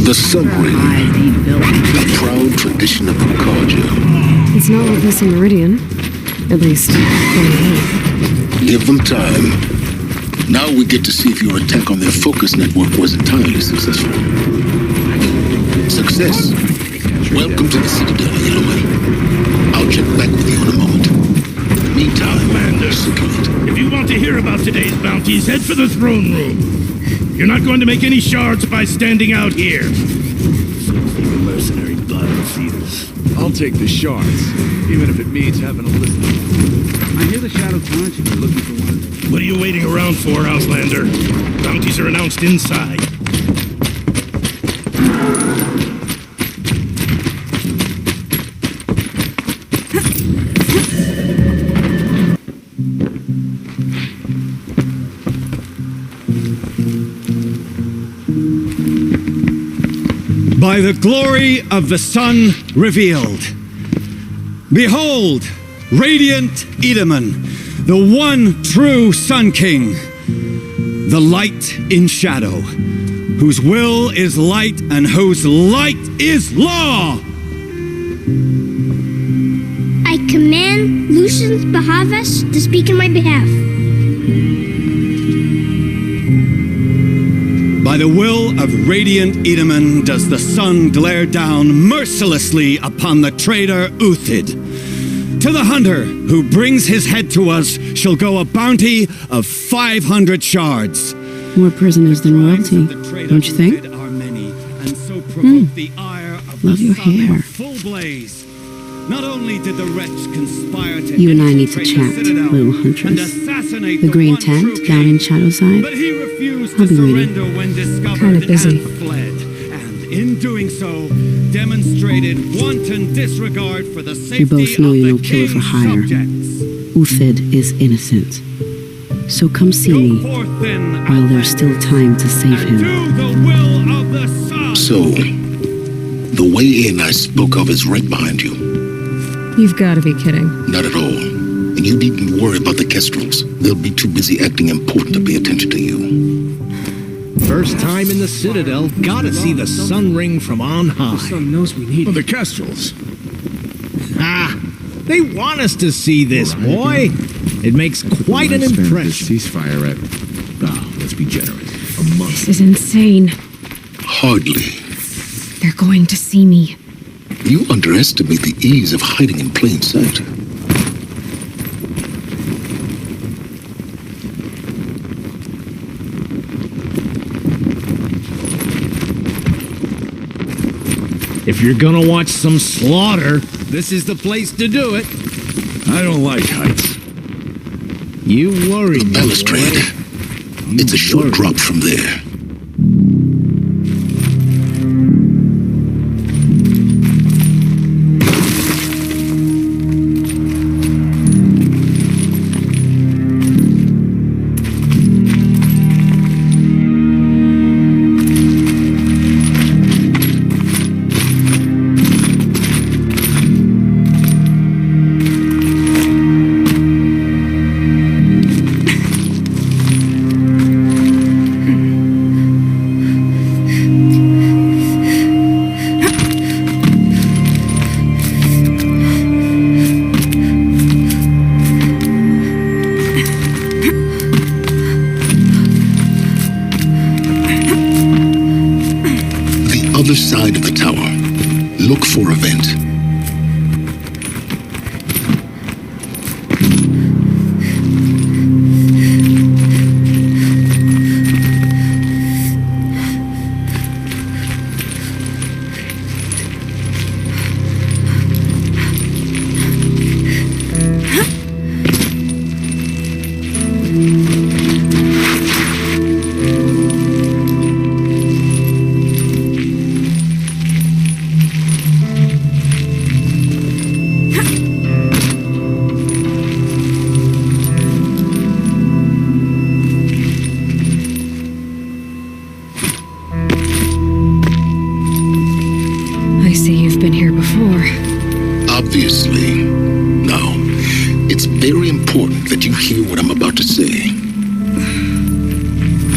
The Sun Ring, a proud tradition of Carja. It's not like this in Meridian. At least, Give them time. Now we get to see if your attack on their focus network was entirely successful. Success. Welcome to the Citadel, Eloy. I'll check back with you in a moment. Meantime, Commander, circulate. If you want to hear about today's bounties, head for the throne room. You're not going to make any shards by standing out here. Mercenary bottom feeders. I'll take the shards, even if it means having a listen. I hear the Shadow Council are looking for one. What are you waiting around for, Outlander? Bounties are announced inside. By the glory of the sun revealed. Behold, radiant Edaman, the one true Sun King, the light in shadow, whose will is light and whose light is law. I command Lucius Bahavas to speak in my behalf. By the will of radiant Edaman does the sun glare down mercilessly upon the traitor Uthid. To the hunter who brings his head to us shall go a bounty of 500 shards. more prisoners than royalty, don't you think? Love your hair. Not only did the wretch conspire to You and I need to chat, little huntress. The green tent down in Shadowside. I'll be waiting. Kinda busy. And in doing so, demonstrated wanton disregard for the safety You both know of you're the no killer for king's hire. subjects. Uthid is innocent. So come see me while there's still time to save him. Do the will of the sun. So, the way in I spoke of is right behind you. You've got to be kidding. Not at all. And you needn't worry about the Kestrels. They'll be too busy acting important to pay attention to you. First time in the Citadel, gotta see the Sun Ring from on high. The sun knows we need The Kestrels. Ah, they want us to see this, boy. It makes quite an impression. Ceasefire at, let's be generous, a month. This is insane. Hardly. They're going to see me. You underestimate the ease of hiding in plain sight. If you're gonna watch some slaughter, this is the place to do it. I don't like heights. You worry me, Balustrade. boy. It's a short drop from there. Other side of the tower. Look for a vent. hear what I'm about to say.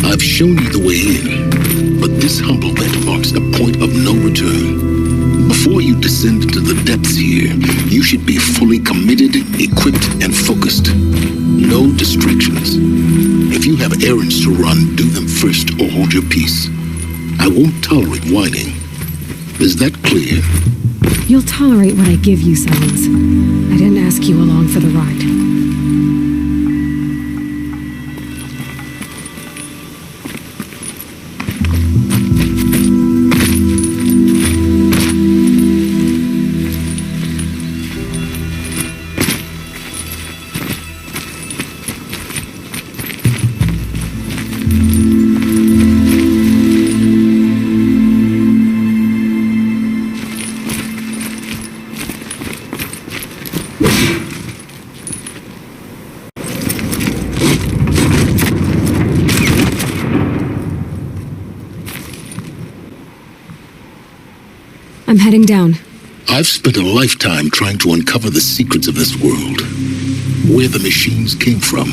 I've shown you the way in, but this humble vent marks a point of no return. Before you descend into the depths here, you should be fully committed, equipped, and focused. No distractions. If you have errands to run, do them first or hold your peace. I won't tolerate whining. Is that clear? You'll tolerate what I give you, Summons. I didn't ask you along for the ride. I'm heading down. I've spent a lifetime trying to uncover the secrets of this world. Where the machines came from.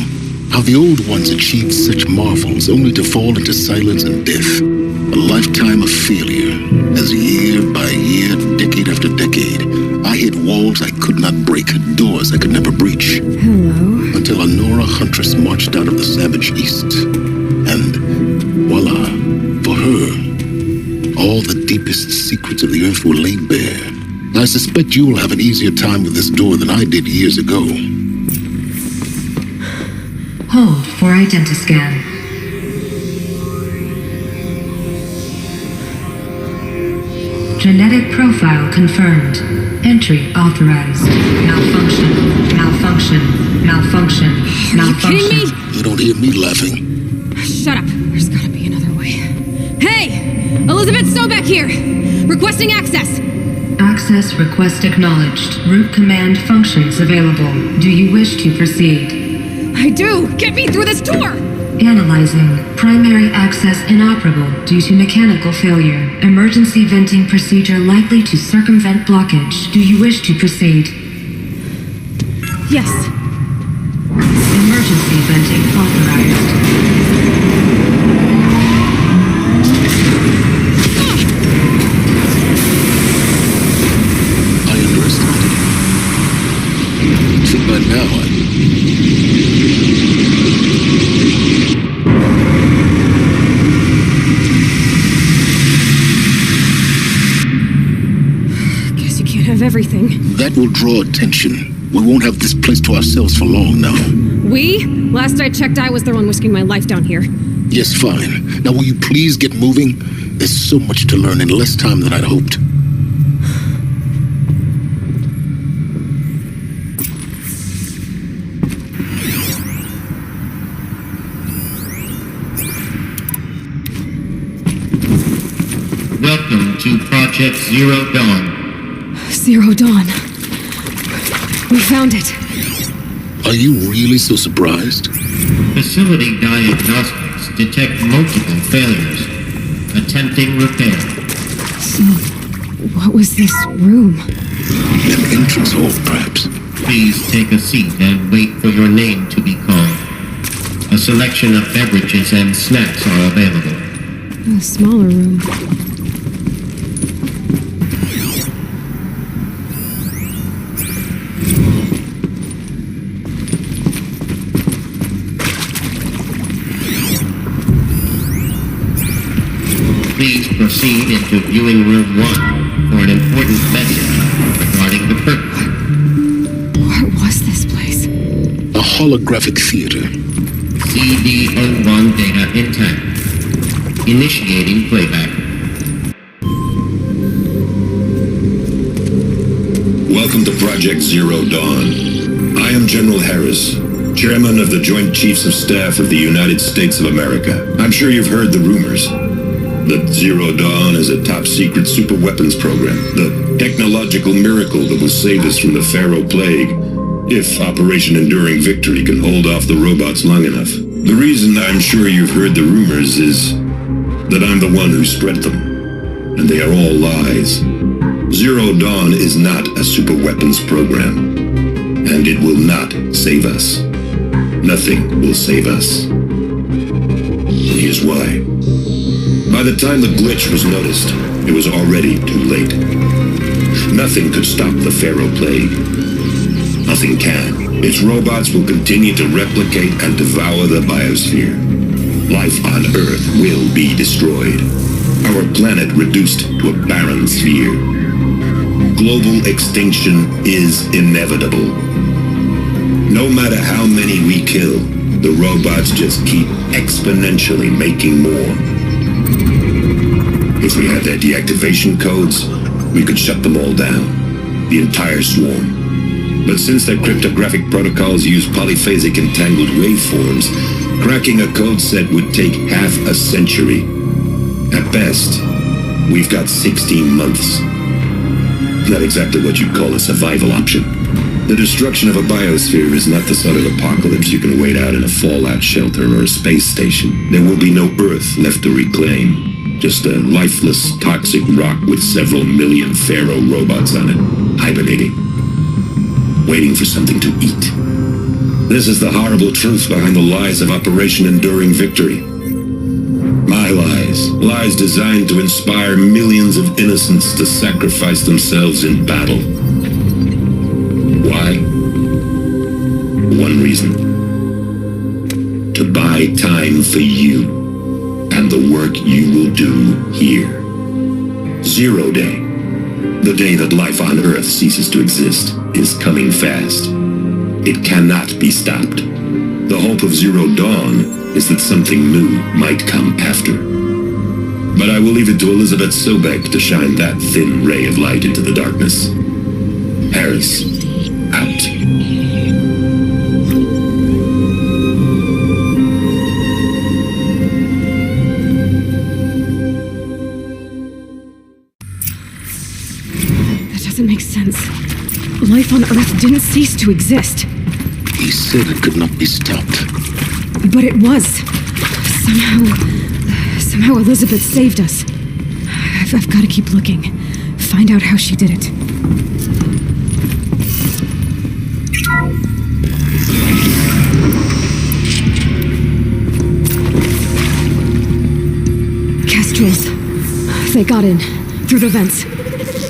How the old ones achieved such marvels only to fall into silence and death. A lifetime of failure, as year by year, decade after decade, I hit walls I could not break, doors I could never breach. Hello. Until a Nora huntress marched out of the savage east. And voila, for her, all the deepest secrets of the earth were laid bare. I suspect you will have an easier time with this door than I did years ago. Hold for identiscan. Genetic profile confirmed. Entry authorized. Malfunction. Malfunction. Malfunction. Malfunction. Are you kidding me? You don't hear me laughing. Shut up. There's gotta be another way. Hey! Elizabeth Sobek here! Requesting access! Access request acknowledged. Root command functions available. Do you wish to proceed? I do! Get me through this door! Analyzing. Primary access inoperable due to mechanical failure. Emergency venting procedure likely to circumvent blockage. Do you wish to proceed? Yes. Emergency venting authorized. By now, Guess you can't have everything. that will draw attention. We won't have this place to ourselves for long now. We? Last I checked, I was the one risking my life down here. Yes, fine. Now will you please get moving? There's so much to learn in less time than I'd hoped. Welcome to Project Zero Dawn. Zero Dawn. We found it. Are you really so surprised? Facility diagnostics detect multiple failures. Attempting repair. So, what was this room? An entrance hall, perhaps. Please take a seat and wait for your name to be called. A selection of beverages and snacks are available. A smaller room. Please proceed into viewing room 1 for an important message regarding the purpose. What was this place? A holographic theater. CD01 data intact. Initiating playback. Welcome to Project Zero Dawn. I am General Harris, Chairman of the Joint Chiefs of Staff of the United States of America. I'm sure you've heard the rumors. That Zero Dawn is a top-secret superweapons program, the technological miracle that will save us from the Pharaoh Plague, if Operation Enduring Victory can hold off the robots long enough. The reason I'm sure you've heard the rumors is that I'm the one who spread them, and they are all lies. Zero Dawn is not a superweapons program, and it will not save us. nothing will save us. Here's why. By the time the glitch was noticed, it was already too late. Nothing could stop the Pharaoh Plague. Nothing can. Its robots will continue to replicate and devour the biosphere. Life on Earth will be destroyed. Our planet reduced to a barren sphere. Global extinction is inevitable. No matter how many we kill, the robots just keep exponentially making more. If we had their deactivation codes, we could shut them all down. The entire swarm. But since their cryptographic protocols use polyphasic entangled waveforms, cracking a code set would take half a century. At best, we've got 16 months. Not exactly what you'd call a survival option. The destruction of a biosphere is not the sort of apocalypse you can wait out in a fallout shelter or a space station. There will be no Earth left to reclaim. Just a lifeless, toxic rock with several million Pharaoh robots on it, hibernating, waiting for something to eat. This is the horrible truth behind the lies of Operation Enduring Victory. My lies. Lies designed to inspire millions of innocents to sacrifice themselves in battle. Why? One reason. To buy time for you and the work you will do here. Zero Day. The day that life on Earth ceases to exist is coming fast. It cannot be stopped. The hope of Zero Dawn is that something new might come after. But I will leave it to Elizabeth Sobek to shine that thin ray of light into the darkness. Harris, out. That doesn't make sense. Life on Earth didn't cease to exist. He said it could not be stopped. But it was. Somehow Elizabeth saved us. I've got to keep looking. Find out how she did it. Kestrels. They got in. Through the vents.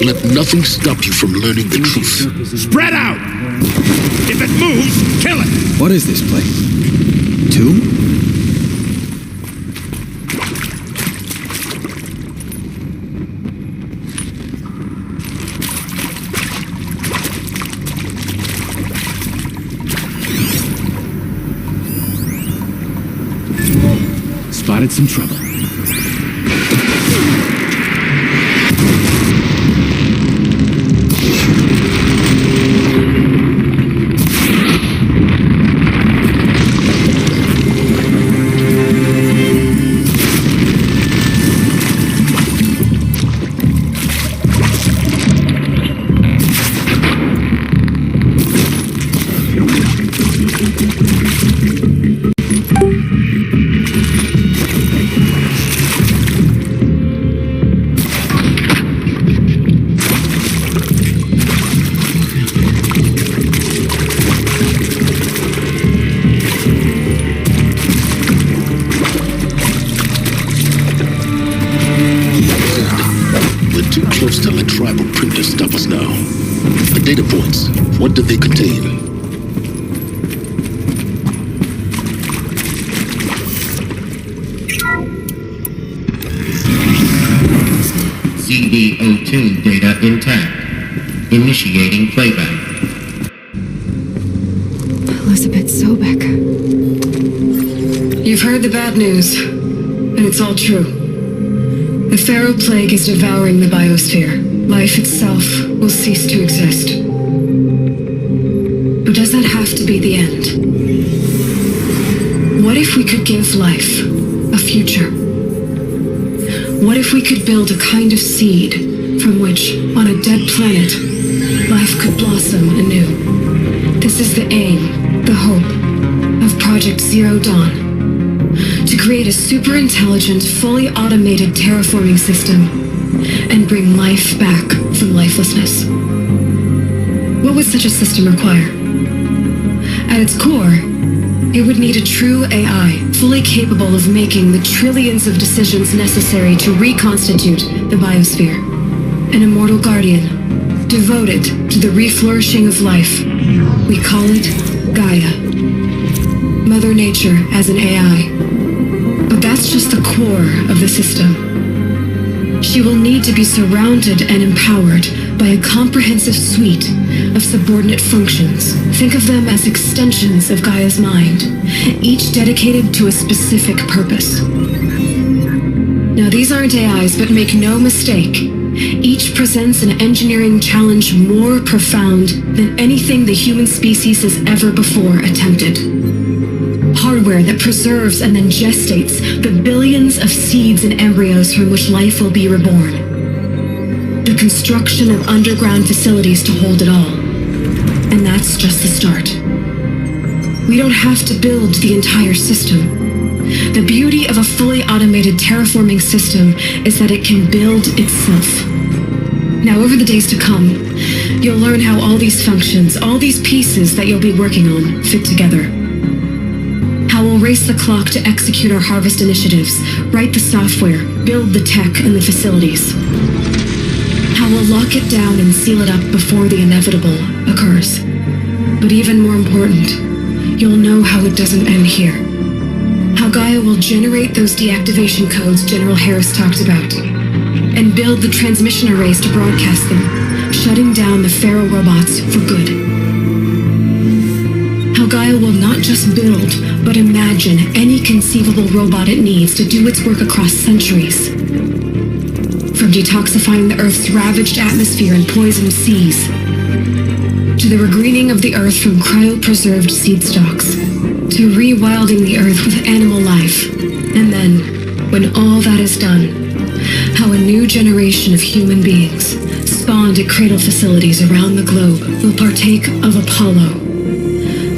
Let nothing stop you from learning the truth. Spread out! If it moves, kill it! What is this place? Tomb? Spotted some trouble. Data points. What do they contain? CD02 data intact. Initiating playback. Elizabeth Sobek. You've heard the bad news, and it's all true. The Pharaoh Plague is devouring the biosphere. Life itself will cease to exist. But does that have to be the end? What if we could give life a future? What if we could build a kind of seed from which, on a dead planet, life could blossom anew? This is the aim, the hope, of Project Zero Dawn. To create a super-intelligent, fully automated terraforming system and bring life back from lifelessness. What would such a system require? At its core, It would need a true AI, fully capable of making the trillions of decisions necessary to reconstitute the biosphere. An immortal guardian, devoted to the reflourishing of life. We call it Gaia. Mother Nature as an AI. But that's just the core of the system. She will need to be surrounded and empowered by a comprehensive suite of subordinate functions. Think of them as extensions of Gaia's mind, each dedicated to a specific purpose. Now, these aren't AIs, but make no mistake, each presents an engineering challenge more profound than anything the human species has ever before attempted. Hardware that preserves and then gestates the billions of seeds and embryos from which life will be reborn. The construction of underground facilities to hold it all. And that's just the start. We don't have to build the entire system. The beauty of a fully automated terraforming system is that it can build itself. Now, over the days to come, you'll learn how all these functions, all these pieces that you'll be working on, fit together. How we'll race the clock to execute our harvest initiatives, write the software, build the tech and the facilities. How we'll lock it down and seal it up before the inevitable occurs. But even more important, you'll know how it doesn't end here. How Gaia will generate those deactivation codes General Harris talked about, and build the transmission arrays to broadcast them, shutting down the Pharaoh robots for good. How Gaia will not just build, but imagine any conceivable robot it needs to do its work across centuries. From detoxifying the Earth's ravaged atmosphere and poisoned seas, to the regreening of the Earth from cryopreserved seed stalks, to rewilding the Earth with animal life. And then, when all that is done, how a new generation of human beings, spawned at cradle facilities around the globe, will partake of Apollo,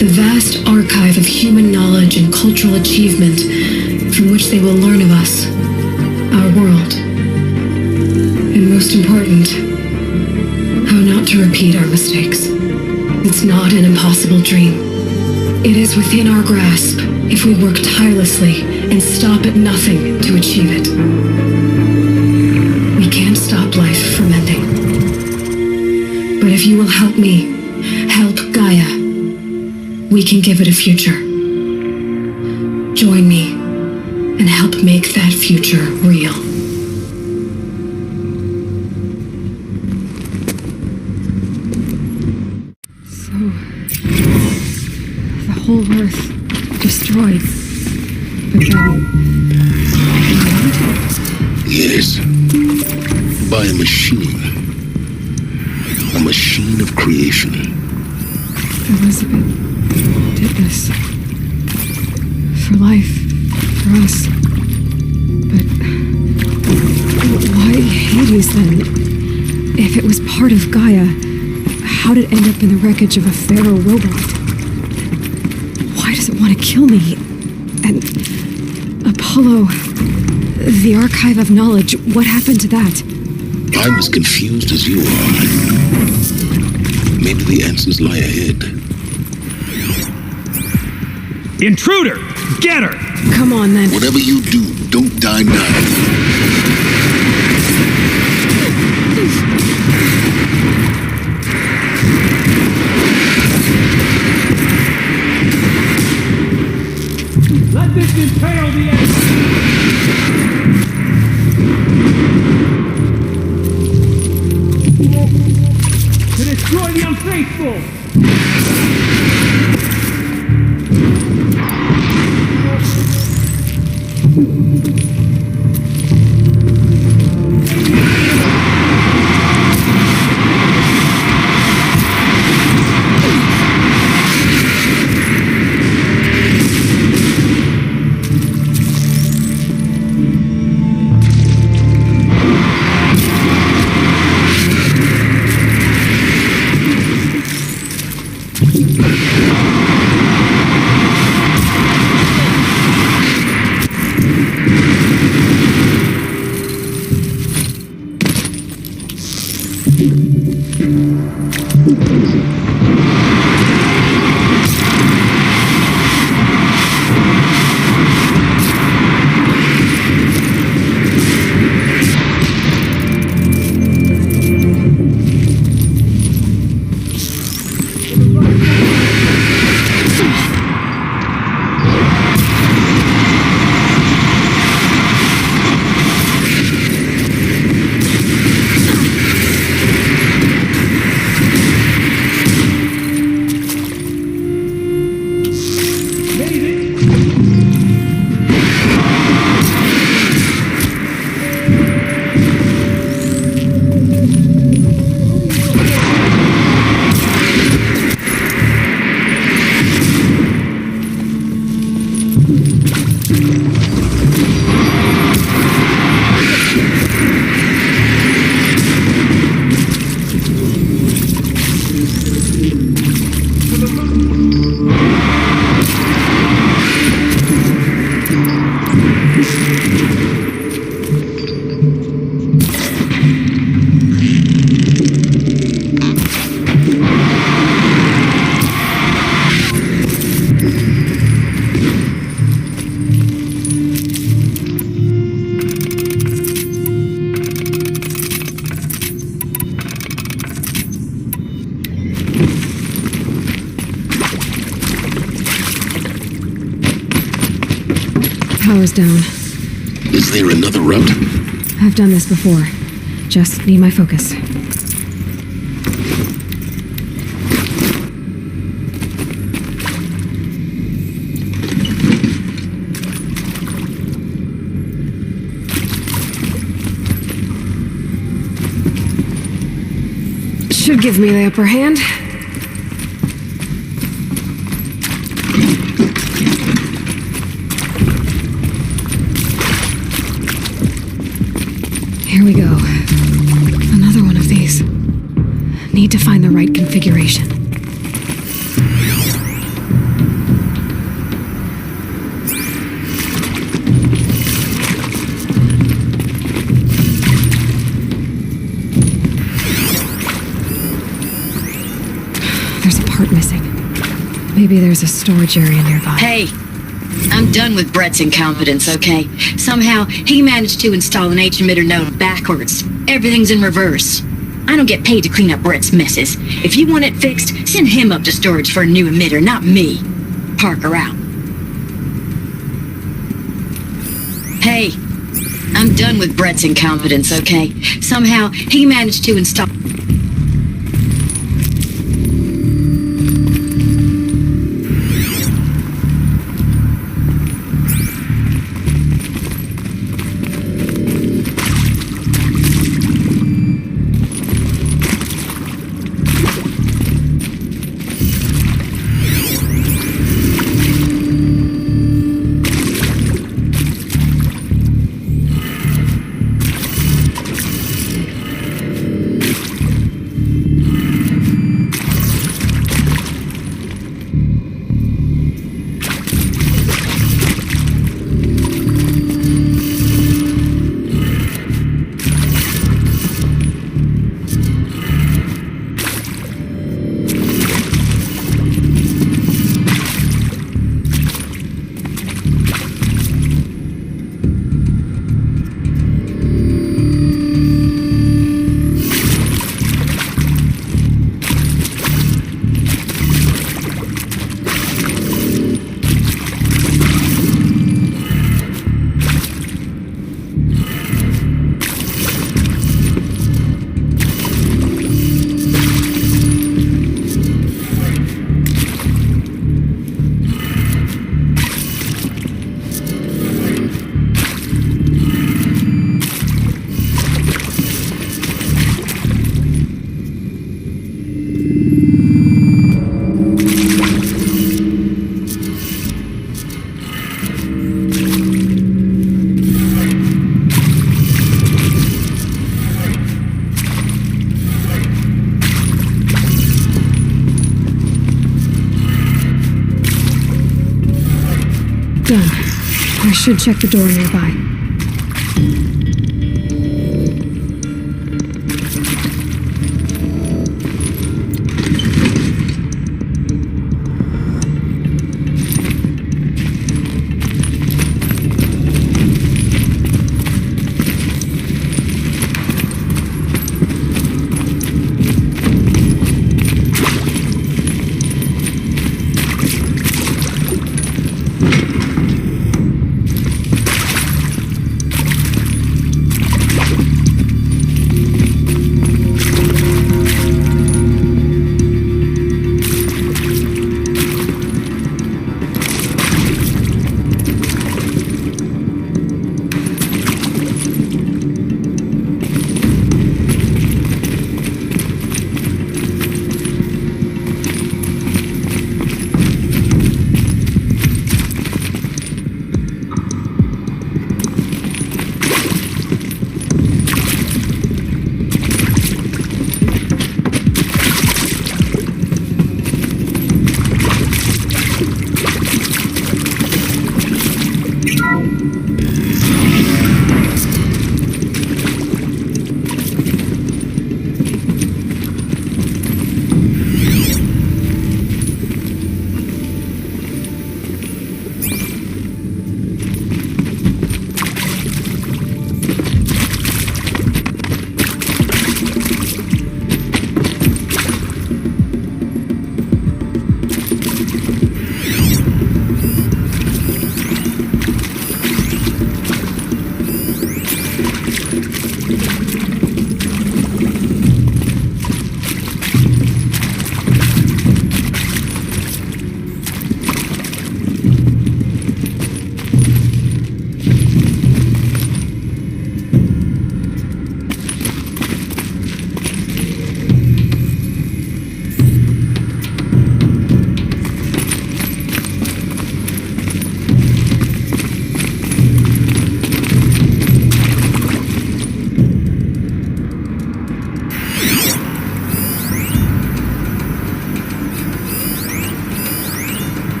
the vast archive of human knowledge and cultural achievement from which they will learn of us, our world. And most important, how not to repeat our mistakes. It's not an impossible dream. It is within our grasp if we work tirelessly and stop at nothing to achieve it. We can't stop life from ending. But if you will help me, help Gaia, we can give it a future. Join me and help make that future real. So, the whole Earth destroyed. But then... Yes. By a machine. A machine of creation. Elizabeth did this. For life. For us. But... why Hades then? If it was part of Gaia, how did it end up in the wreckage of a Pharaoh robot? Why does it want to kill me? And... Apollo... the archive of knowledge, what happened to that? I'm as confused as you are. Maybe the answers lie ahead. Intruder! Get her! Come on, then. Whatever you do, don't die now. Let this impale the enemy! To destroy the unfaithful! Power's down. Is there another route? I've done this before. Just need my focus. Should give me the upper hand. Here we go. Another one of these. Need to find the right configuration. There's a part missing. Maybe there's a storage area nearby. Hey! I'm done with Brett's incompetence, okay? Somehow, he managed to install an H-emitter node backwards. Everything's in reverse. I don't get paid to clean up Brett's messes. If you want it fixed, send him up to storage for a new emitter, not me. Parker out. Hey, I'm done with Brett's incompetence, okay? Somehow, he managed to install... Done. I should check the door nearby.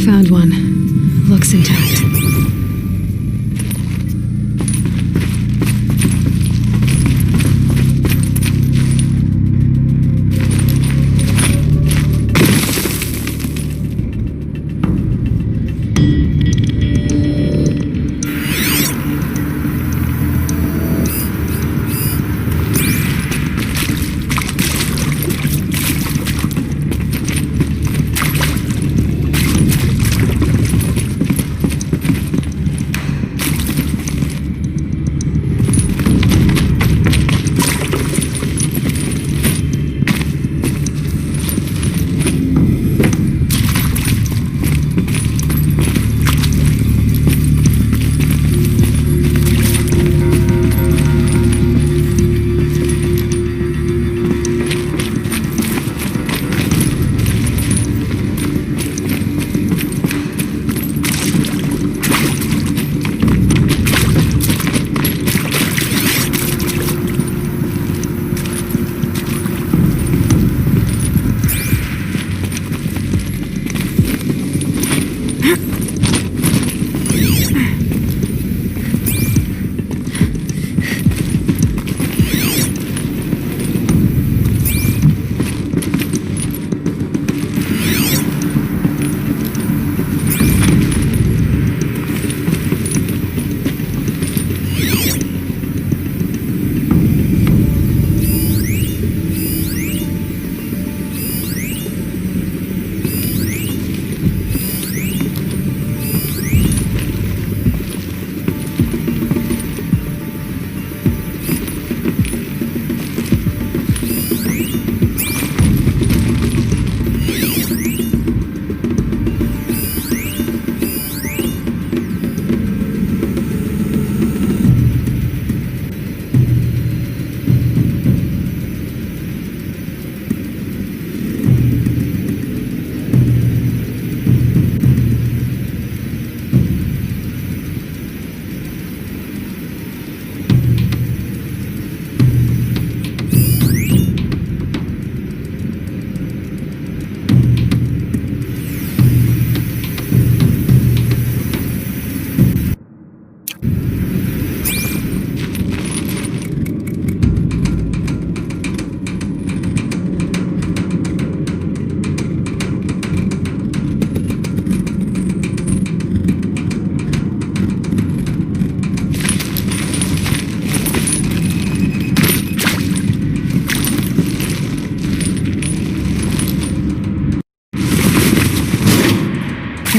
Found one. Looks intact.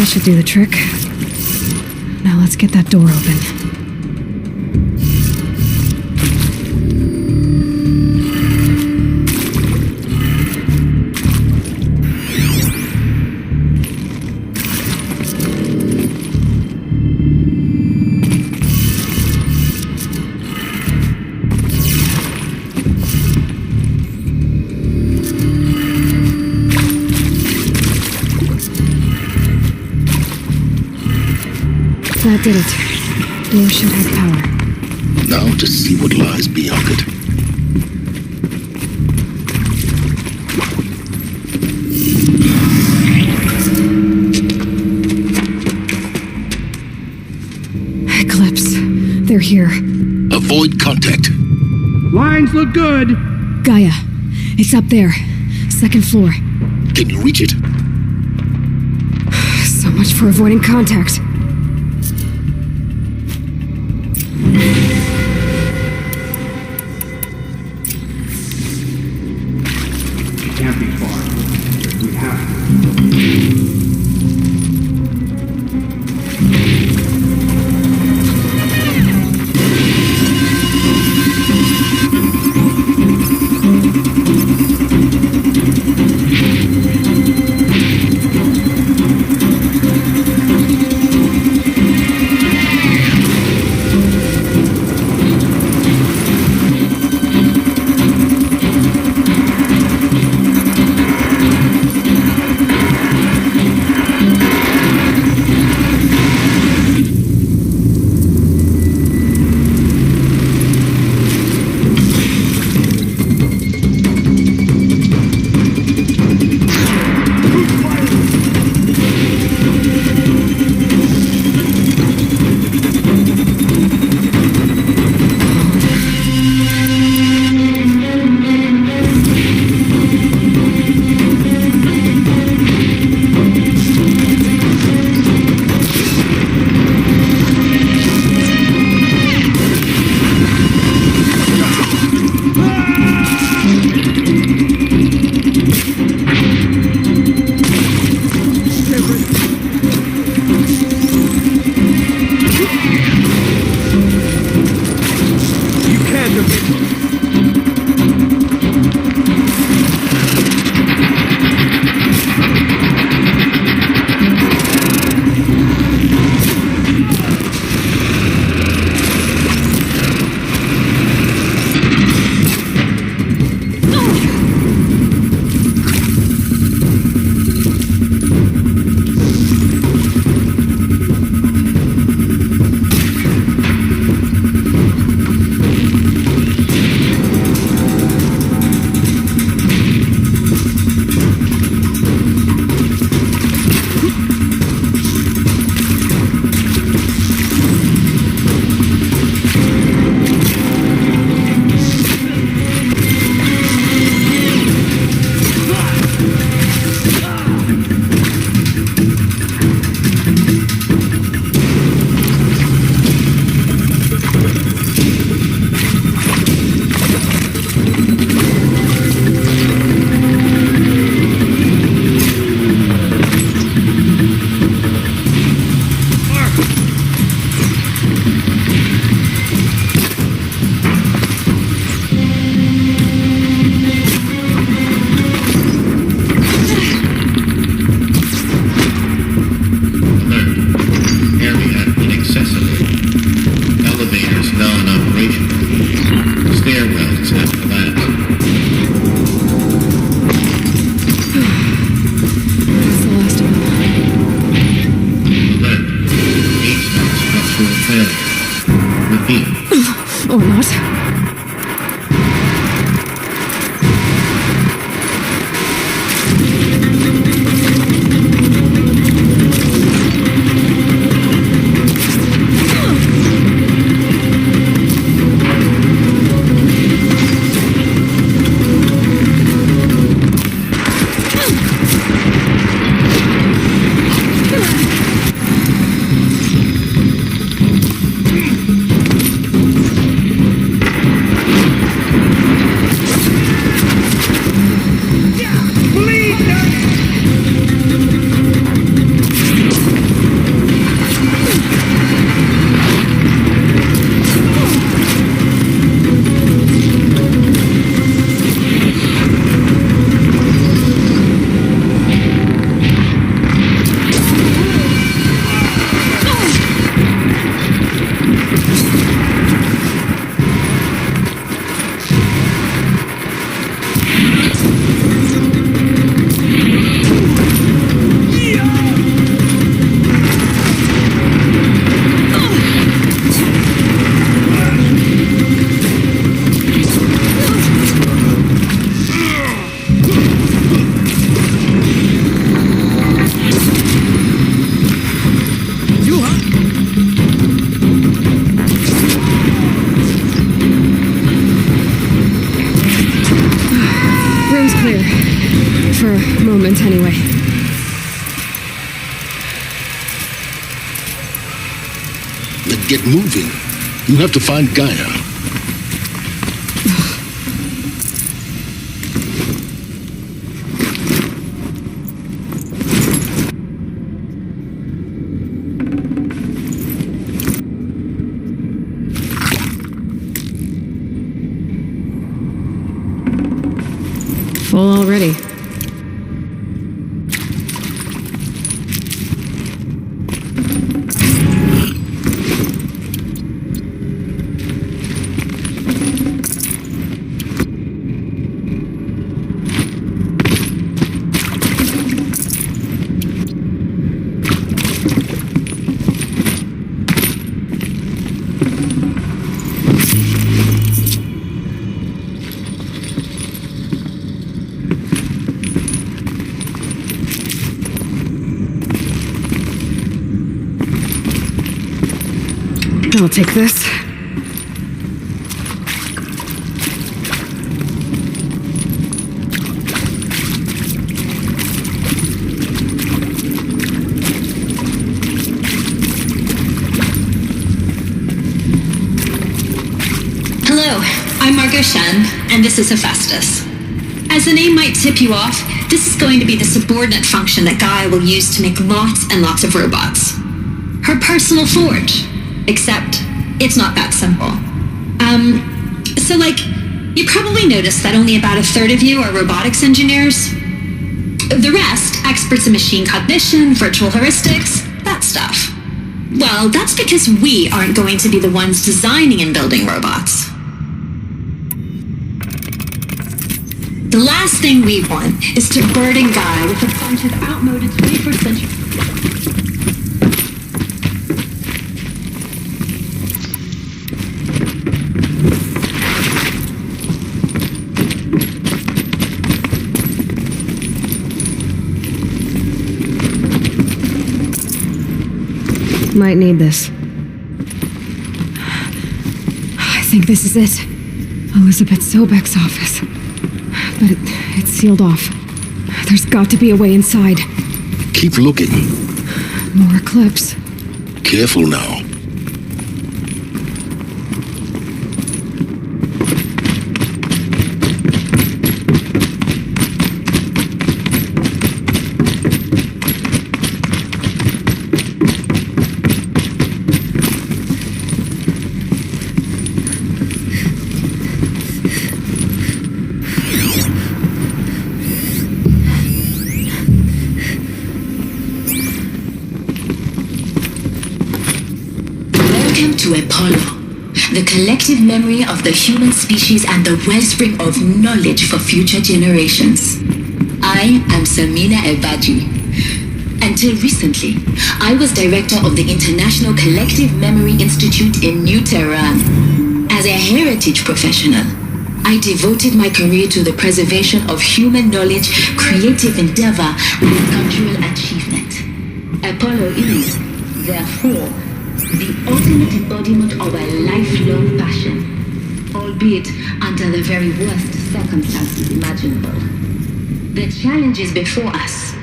That should do the trick. Now let's get that door open. That did it. Door should have power. Now to see what lies beyond it. Eclipse. They're here. Avoid contact. Lines look good. Gaia. It's up there. Second floor. Can you reach it? So much for avoiding contact. Can't be far. We have to. Or not. For a moment, anyway. Then get moving. You have to find Gaia. Full already. I'll take this. Hello, I'm Margot Shen, and this is Hephaestus. As the name might tip you off, this is going to be the subordinate function that Gaia will use to make lots and lots of robots. Her personal forge. Except, it's not that simple. So you probably noticed that only about a third of you are robotics engineers. The rest, experts in machine cognition, virtual heuristics, that stuff. Well, that's because we aren't going to be the ones designing and building robots. The last thing we want is to burden Gaia with a bunch of outmoded 21st century... Might need this. I think this is it. Elizabeth Sobek's office. But it's sealed off. There's got to be a way inside. Keep looking. More Eclipse. Careful now. To Apollo, the collective memory of the human species and the wellspring of knowledge for future generations. I am Samina Ebadji. Until recently, I was director of the International Collective Memory Institute in New Tehran. As a heritage professional, I devoted my career to the preservation of human knowledge, creative endeavor, and cultural achievement. Apollo is, therefore, the ultimate embodiment of a lifelong passion, albeit under the very worst circumstances imaginable. The challenges before us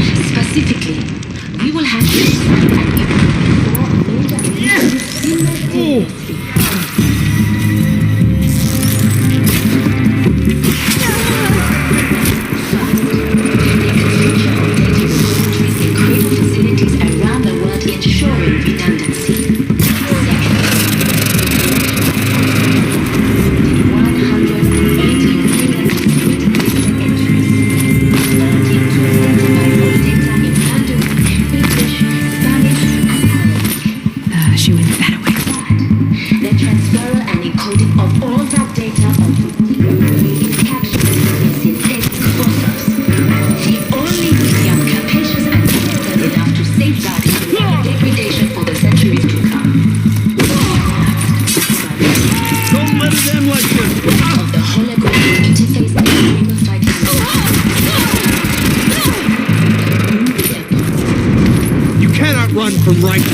are specifically, we will have to design and implement 4 major initiatives. Ensuring redundancy. Second, 180 million entries. 32 petabytes of data in Mandarin, English, Spanish, and Arabic. She went that way. The transfer and encoding of all that data onto creative captions in synthetic photos. The only medium capacious and clever enough to safeguard degradation for the centuries to come. Don't let it end like this! Of the holographic interface and gamified You cannot run from right.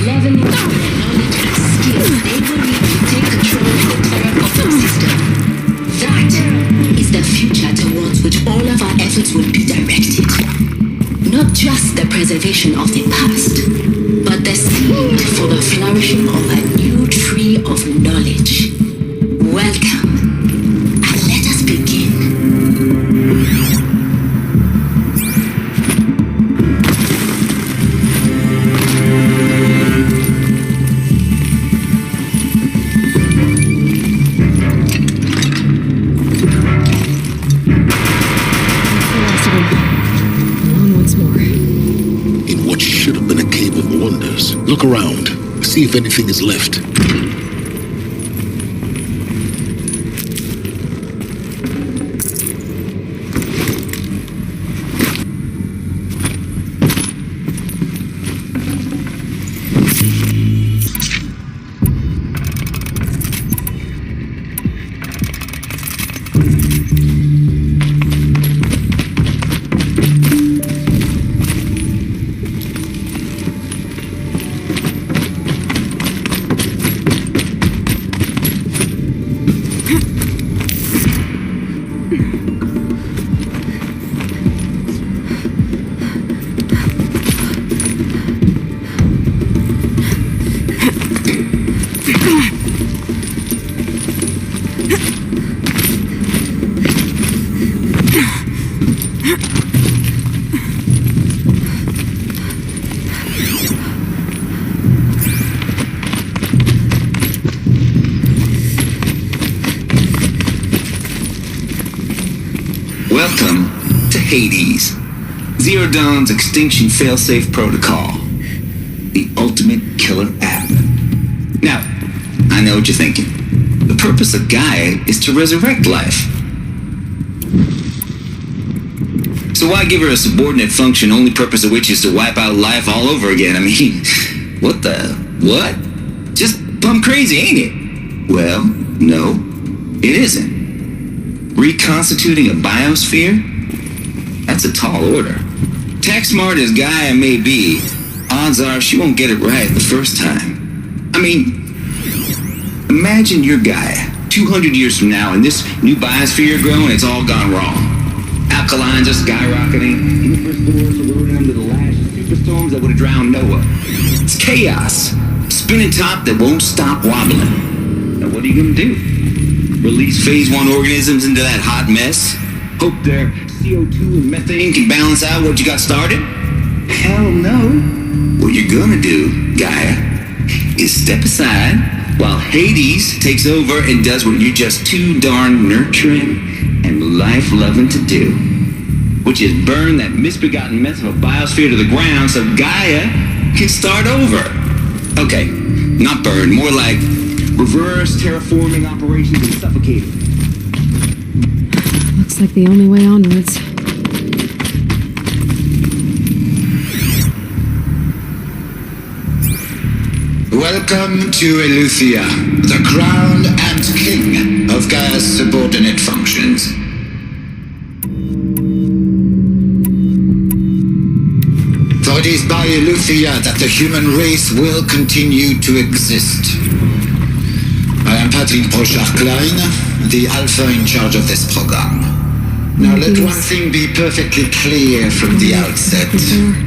leveling up the knowledge and skills they will need to take control of the Terra system. That for the flourishing of a new tree of knowledge. Welcome, and let us begin. Look around. See if anything is left. Welcome to Hades, Zero Dawn's extinction failsafe protocol, the ultimate killer app. Now, I know what you're thinking. The purpose of Gaia is to resurrect life. So why give her a subordinate function, only purpose of which is to wipe out life all over again? I mean, what? Just plumb crazy, ain't it? Well, no, it isn't. Reconstituting a biosphere? That's a tall order. Tech smart as Gaia may be, odds are she won't get it right the first time. I mean, imagine you're Gaia, 200 years from now, and this new biosphere growing, it's all gone wrong. Alkalines are skyrocketing, infraspores eroding under the lash of superstorms that would have drowned Noah. It's chaos, spinning top that won't stop wobbling. Now what are you gonna do? Release phase 1 organisms into that hot mess? Hope their CO2 and methane can balance out what you got started? Hell no. What you're gonna do, Gaia, is step aside while Hades takes over and does what you're just too darn nurturing and life-loving to do, which is burn that misbegotten mess of a biosphere to the ground so Gaia can start over. Okay, not burn, more like reverse terraforming operations and suffocating. Looks like the only way onwards. Welcome to Eleuthia, the crown and king of Gaia's subordinate functions. For it is by Eleuthia that the human race will continue to exist. I am Patrick Brochard-Klein, the Alpha in charge of this program. Now let one thing be perfectly clear from the outset.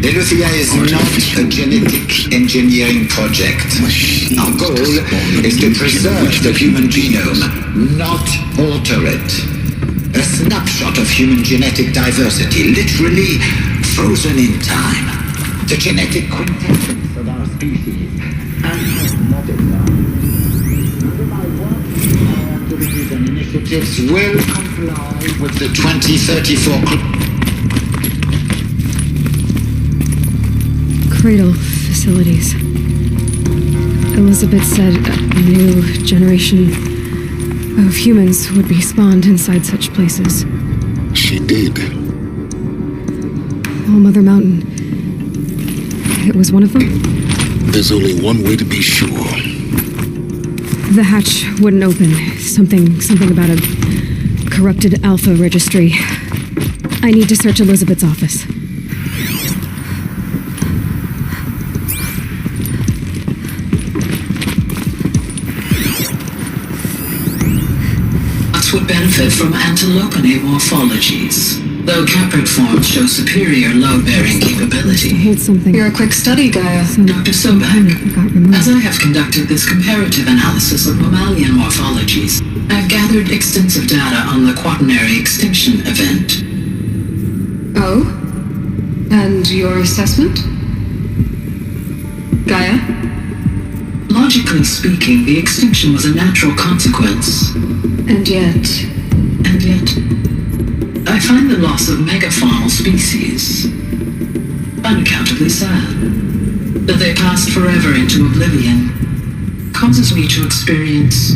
Eleuthia is not a genetic engineering project. Our goal is to preserve the human genome, not alter it. A snapshot of human genetic diversity, literally frozen in time. The genetic quintessence of our species and modern life. Activities and initiatives will comply with the 2034 Cradle facilities. Elizabeth said a new generation of humans would be spawned inside such places. She did. Oh, Mother Mountain. It was one of them? There's only one way to be sure. The hatch wouldn't open. Something about a corrupted Alpha registry. I need to search Elizabeth's office. Would benefit from antilopinae morphologies. though caprid forms show superior load-bearing capability. You're a quick study, Gaia. Dr. Sobek, as I have conducted this comparative analysis of mammalian morphologies, I've gathered extensive data on the quaternary extinction event. Oh? And your assessment? Gaia? Logically speaking, the extinction was a natural consequence. And yet, I find the loss of megafaunal species unaccountably sad. That they passed forever into oblivion causes me to experience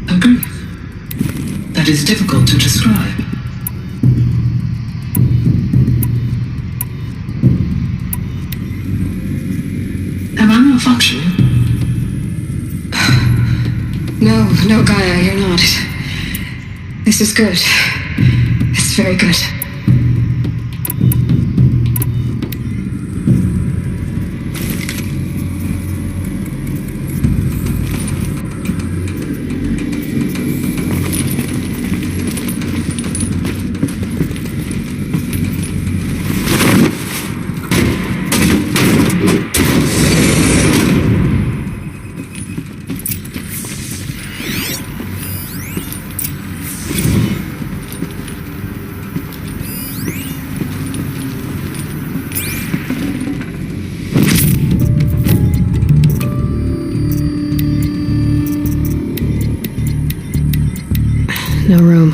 a grief that is difficult to describe. Am I malfunctioning? No, Gaia, you're not. This is good. It's very good. No room.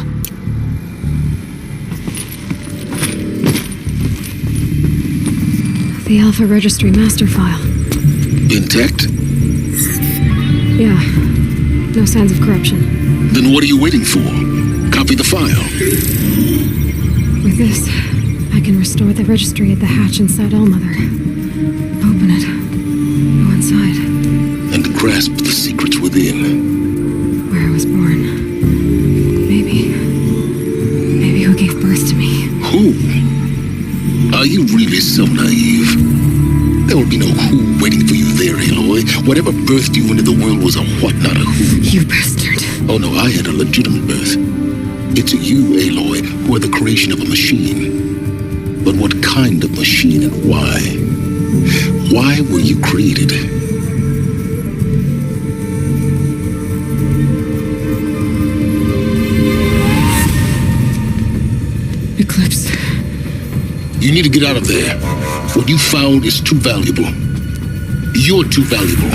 The Alpha Registry master file. Intact? Yeah. No signs of corruption. Then what are you waiting for? Copy the file. With this, I can restore the registry at the hatch inside Allmother. Open it. Go inside. And grasp the secrets within. Where I was born. Maybe who gave birth to me. Who? Are you really so naive? There will be no who waiting for you there, Aloy. Whatever birthed you into the world was a what, not a who. You bastard. Oh no, I had a legitimate birth. It's you, Aloy, who are the creation of a machine. But what kind of machine and why? Why were you created? Eclipse. You need to get out of there. What you found is too valuable. You're too valuable.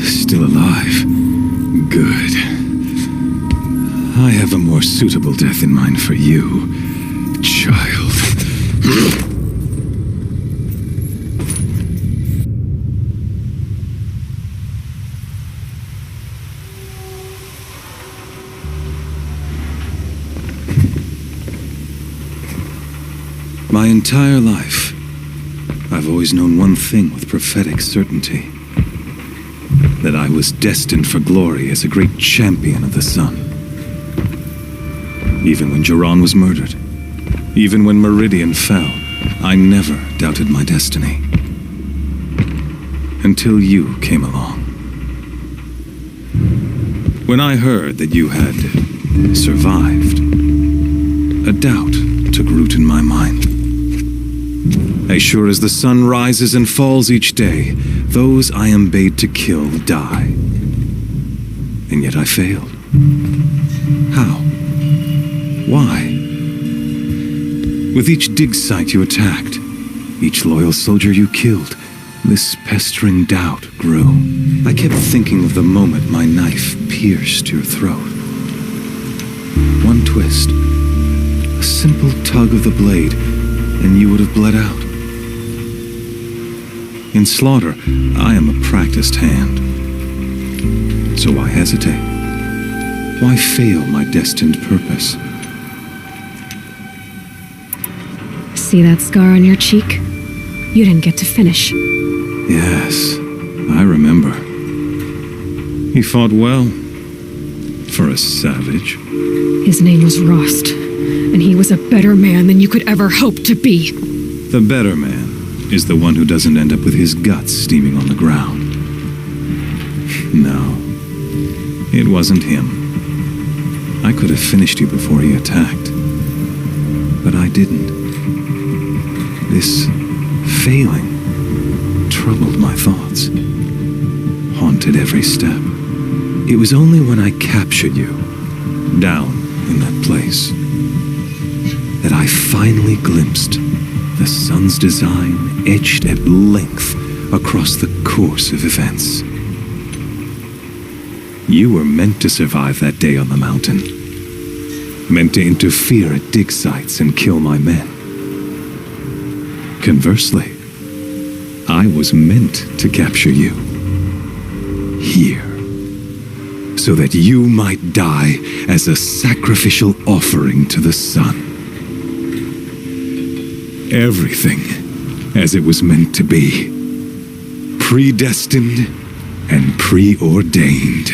Still alive. Good. I have a more suitable death in mind for you, child. My entire life, I've always known one thing with prophetic certainty. That I was destined for glory as a great champion of the sun. Even when Jiran was murdered, even when Meridian fell, I never doubted my destiny. Until you came along. When I heard that you had survived, a doubt took root in my mind. As sure as the sun rises and falls each day, those I am bade to kill die. And yet I failed. How? Why? With each dig site you attacked, each loyal soldier you killed, this pestering doubt grew. I kept thinking of the moment my knife pierced your throat. One twist, a simple tug of the blade, and you would have bled out. In slaughter, I am a practiced hand. So why hesitate? Why fail my destined purpose? See that scar on your cheek? You didn't get to finish. Yes, I remember. He fought well. For a savage. His name was Rost, and he was a better man than you could ever hope to be. The better man is the one who doesn't end up with his guts steaming on the ground. No, it wasn't him. I could have finished you before he attacked. But I didn't. This failing troubled my thoughts, haunted every step. It was only when I captured you, down in that place, that I finally glimpsed the sun's design etched at length across the course of events. You were meant to survive that day on the mountain, meant to interfere at dig sites and kill my men. Conversely, I was meant to capture you, here, so that you might die as a sacrificial offering to the sun. Everything as it was meant to be, predestined and preordained.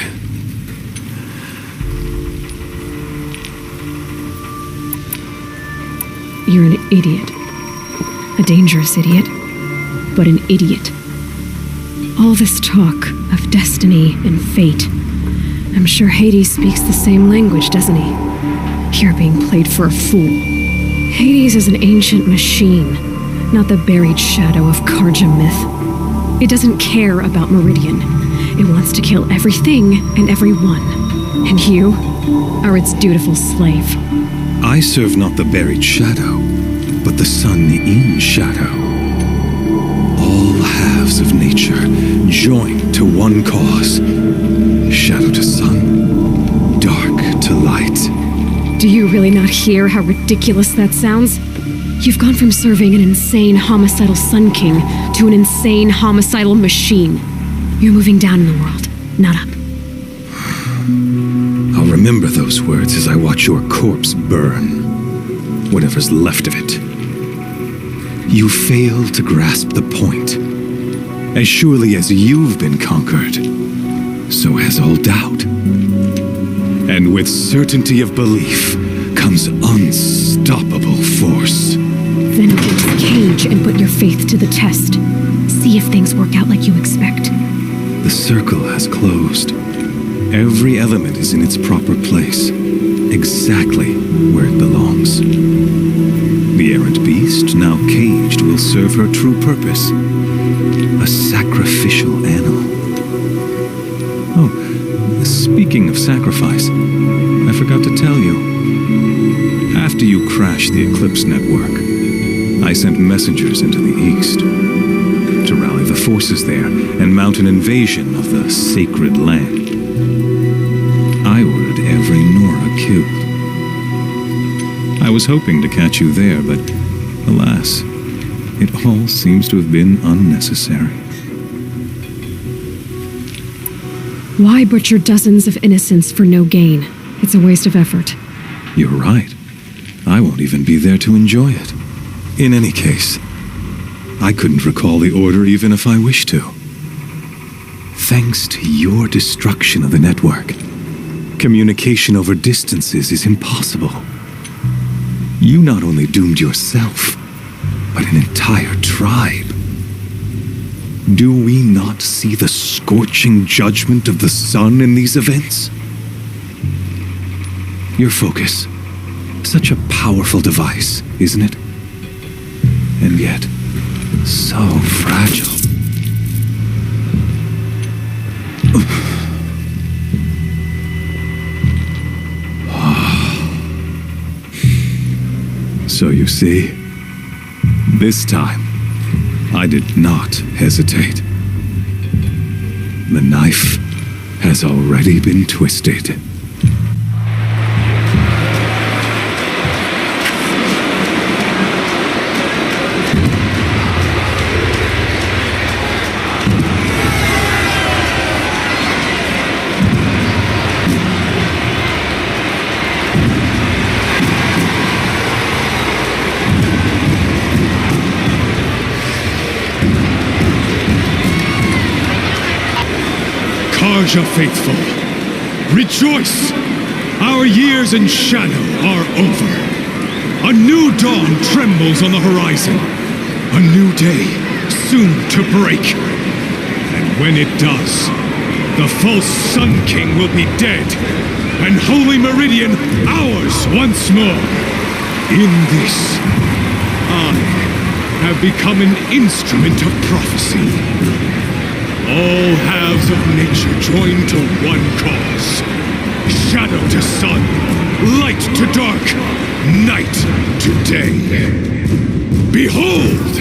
You're an idiot. A dangerous idiot, but an idiot. All this talk of destiny and fate. I'm sure Hades speaks the same language, doesn't he? You're being played for a fool. Hades is an ancient machine, not the buried shadow of Karja myth. It doesn't care about Meridian. It wants to kill everything and everyone. And you are its dutiful slave. I serve not the buried shadow, but the sun in shadow. All halves of nature joined to one cause. Shadow to sun, dark to light. Do you really not hear how ridiculous that sounds? You've gone from serving an insane homicidal Sun King to an insane homicidal machine. You're moving down in the world, not up. I'll remember those words as I watch your corpse burn. Whatever's left of it. You fail to grasp the point. As surely as you've been conquered, so has all doubt. And with certainty of belief comes unstoppable force. Then get to the cage and put your faith to the test. See if things work out like you expect. The circle has closed. Every element is in its proper place, exactly where it belongs. The errant beast, now caged, will serve her true purpose. A sacrificial animal. Oh, speaking of sacrifice, I forgot to tell you. After you crashed the Eclipse network, I sent messengers into the east to rally the forces there and mount an invasion of the sacred land. I ordered every Nora killed. I was hoping to catch you there, but alas, it all seems to have been unnecessary. Why butcher dozens of innocents for no gain? It's a waste of effort. You're right. I won't even be there to enjoy it. In any case, I couldn't recall the order even if I wished to. Thanks to your destruction of the network, communication over distances is impossible. You not only doomed yourself, but an entire tribe. Do we not see the scorching judgment of the sun in these events? Your focus, such a powerful device, isn't it? And yet, so fragile. So you see, this time, I did not hesitate. The knife has already been twisted. Tarja faithful, rejoice! Our years in shadow are over. A new dawn trembles on the horizon. A new day soon to break. And when it does, the false Sun King will be dead, and Holy Meridian ours once more. In this, I have become an instrument of prophecy. All halves of nature join to one cause. Shadow to sun, light to dark, night to day. Behold!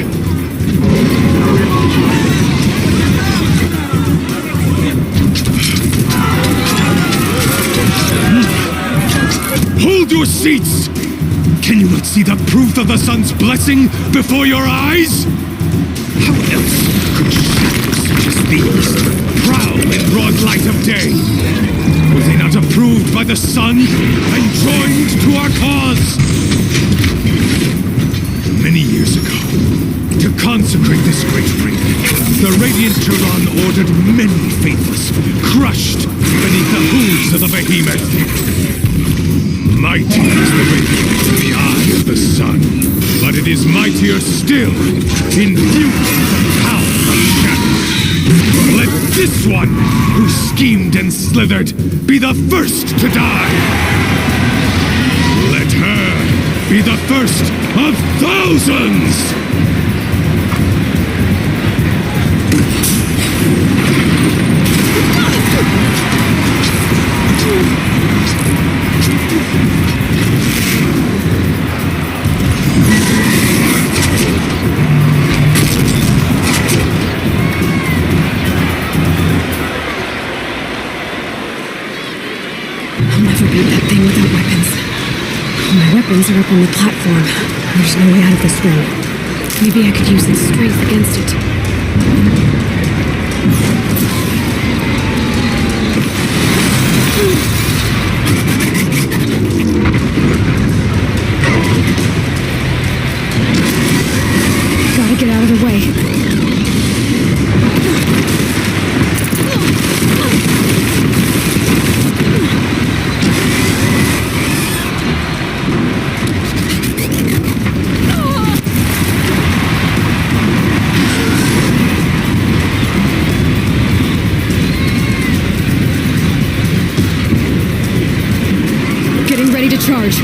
Hold your seats! Can you not see the proof of the sun's blessing before your eyes? How else could shadows such as these prowl in broad light of day? Were they not approved by the sun and joined to our cause? Many years ago, to consecrate this great ring, the Radiant Turan ordered many faithless, crushed beneath the hooves of the behemoth. Mighty is the radiance in the eye of the sun, but it is mightier still, infused with the power of shadow. Let this one, who schemed and slithered, be the first to die. Let her be the first of thousands! Weapons are up on the platform. There's no way out of this room. Maybe I could use its strength against it. Gotta get out of the way. Charge.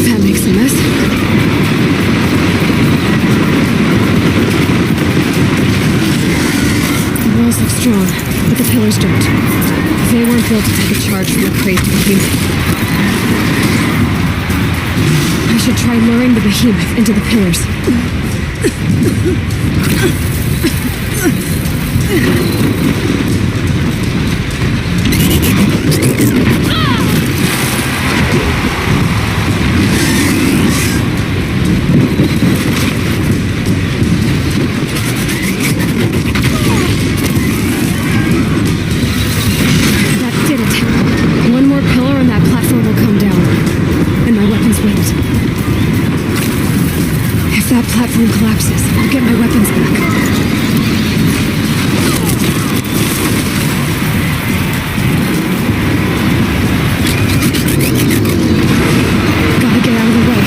That makes a mess. The walls look strong, but the pillars don't. They weren't built to take a charge from a crazed behemoth. I should try luring the behemoth into the pillars. That did it. One more pillar and that platform will come down. And my weapons wait. If that platform collapses, I'll get my weapons back. Gotta get out of the way.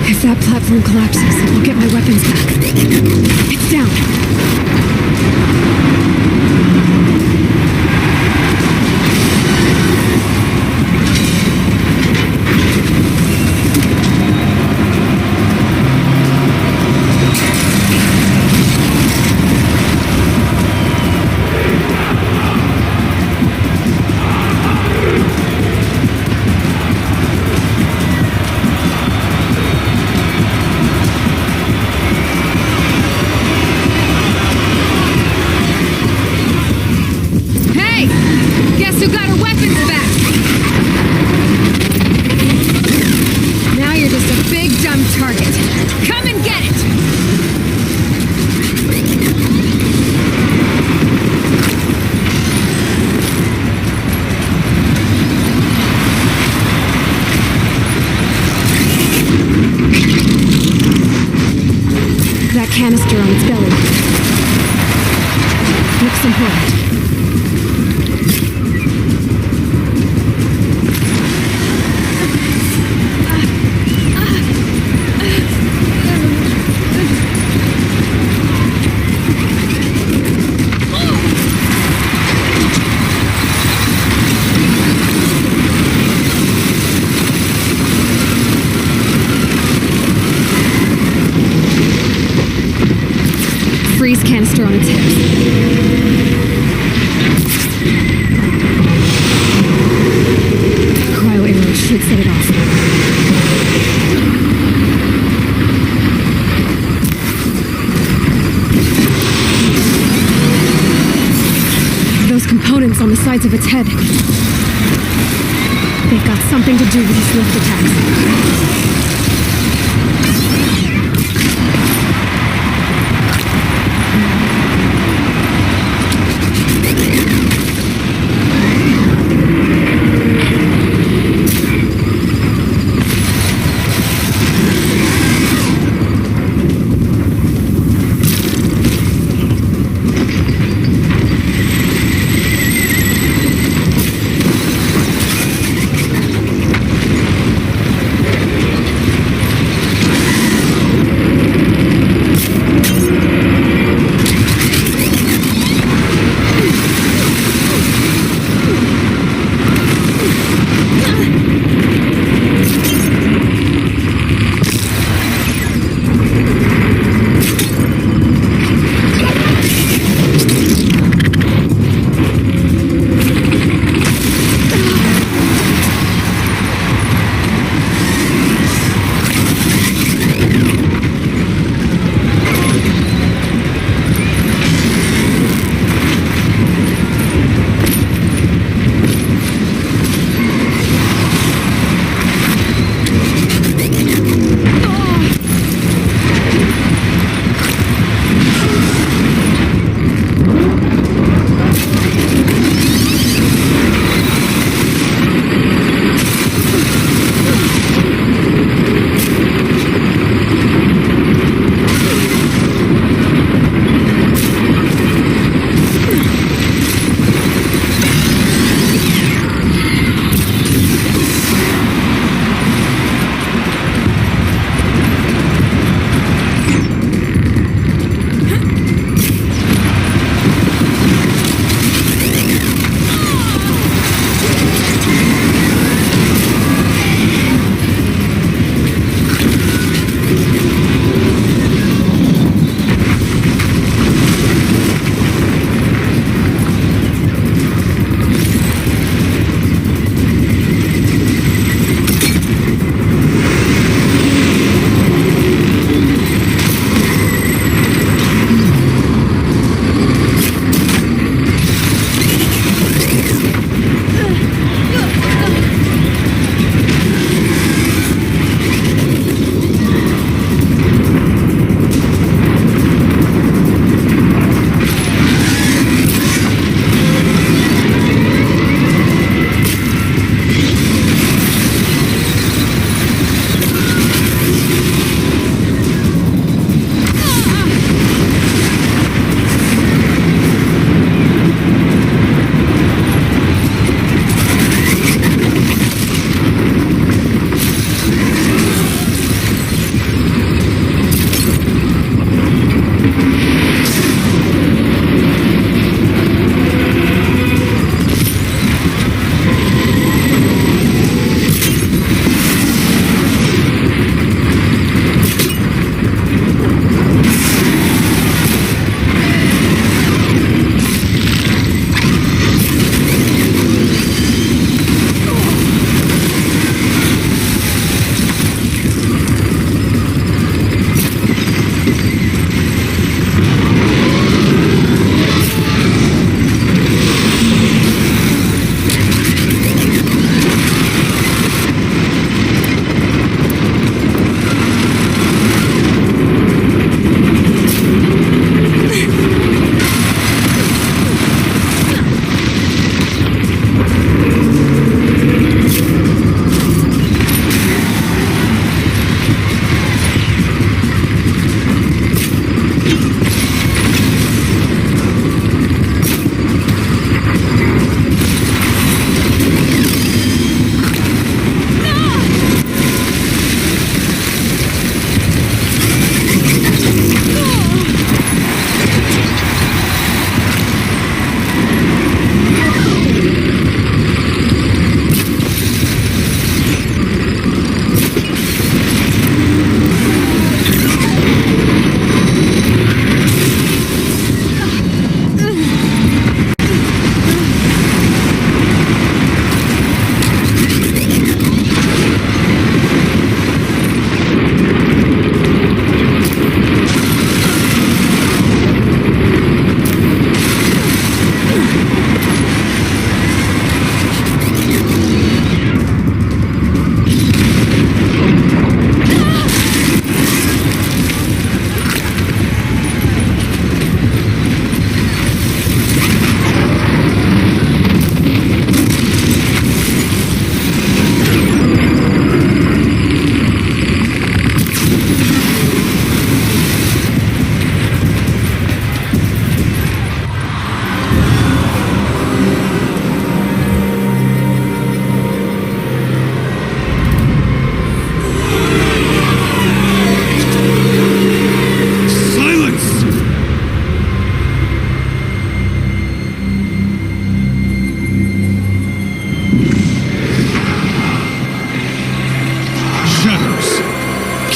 If that platform collapses, I'll get my weapons back. It's down. canister on its belly. Looks important. Freeze canister on its hips. Cryo arrow should set it off. Those components on the sides of its head. They've got something to do with its lift attacks.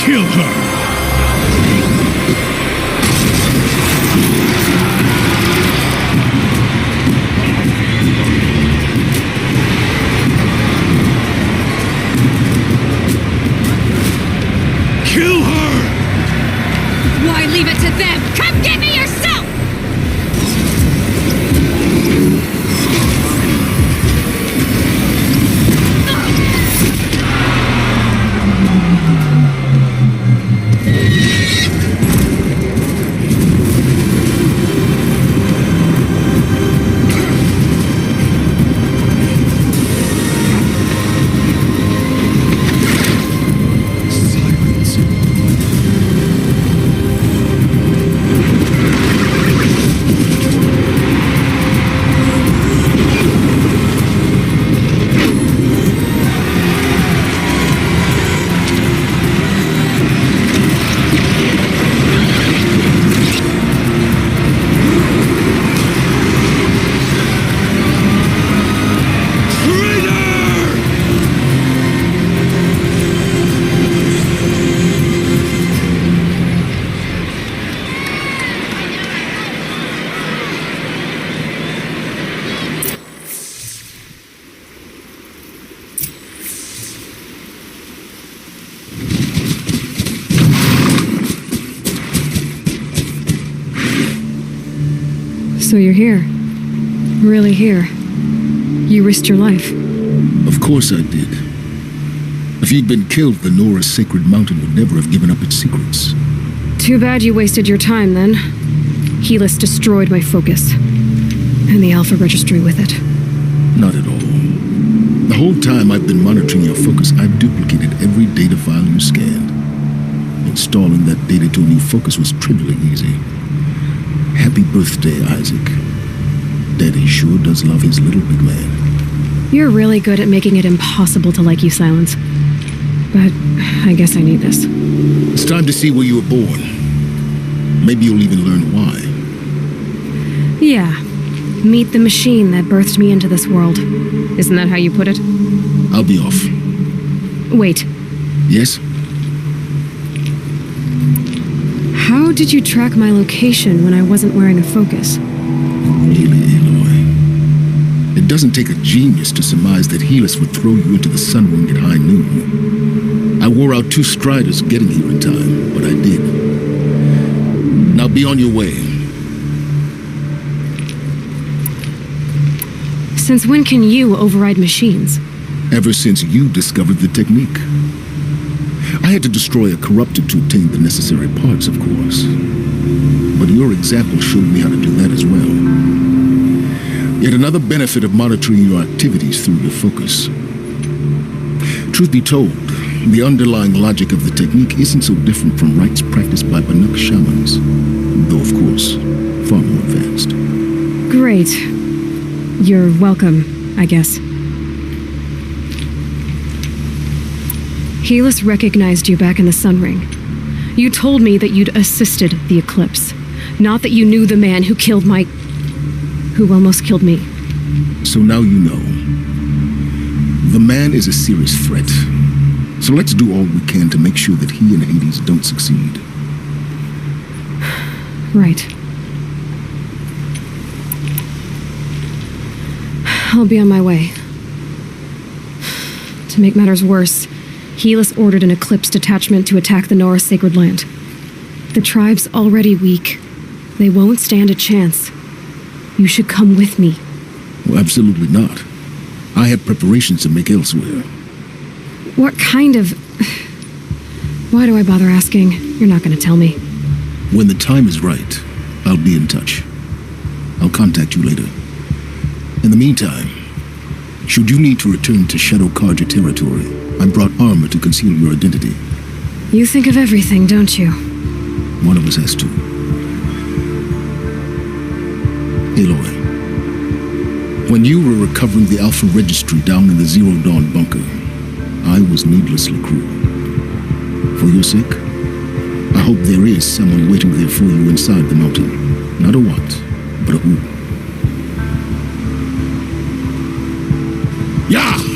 Kill her! Kill her! Why leave it to them? Come get me yourself! So you're here. Really here. You risked your life. Of course I did. If you'd been killed, the Nora's sacred mountain would never have given up its secrets. Too bad you wasted your time, then. Helis destroyed my focus. And the Alpha Registry with it. Not at all. The whole time I've been monitoring your focus, I've duplicated every data file you scanned. Installing that data to a new focus was trivially easy. Happy birthday, Isaac. Daddy sure does love his little big man. You're really good at making it impossible to like you, Silence. But I guess I need this. It's time to see where you were born. Maybe you'll even learn why. Yeah. Meet the machine that birthed me into this world. Isn't that how you put it? I'll be off. Wait. Yes? How did you track my location when I wasn't wearing a focus? Really, Aloy. It doesn't take a genius to surmise that Helis would throw you into the sun ring at high noon. I wore out 2 striders getting here in time, but I did. Now be on your way. Since when can you override machines? Ever since you discovered the technique. I had to destroy a corrupted to obtain the necessary parts, of course. But your example showed me how to do that as well. Yet another benefit of monitoring your activities through your focus. Truth be told, the underlying logic of the technique isn't so different from rites practiced by Banuk shamans, though of course, far more advanced. Great. You're welcome, I guess. Helis recognized you back in the Sun Ring. You told me that you'd assisted the eclipse, not that you knew the man who killed who almost killed me. So now you know. The man is a serious threat. So let's do all we can to make sure that he and Hades don't succeed. Right. I'll be on my way. To make matters worse, Helis ordered an Eclipse detachment to attack the Nora Sacred Land. The tribe's already weak. They won't stand a chance. You should come with me. Well, absolutely not. I have preparations to make elsewhere. What kind of... Why do I bother asking? You're not going to tell me. When the time is right, I'll be in touch. I'll contact you later. In the meantime, should you need to return to Shadow Carja territory, I brought armor to conceal your identity. You think of everything, don't you? One of us has to. Aloy, when you were recovering the Alpha Registry down in the Zero Dawn bunker, I was needlessly cruel. For your sake, I hope there is someone waiting there for you inside the mountain. Not a what, but a who. Yeah!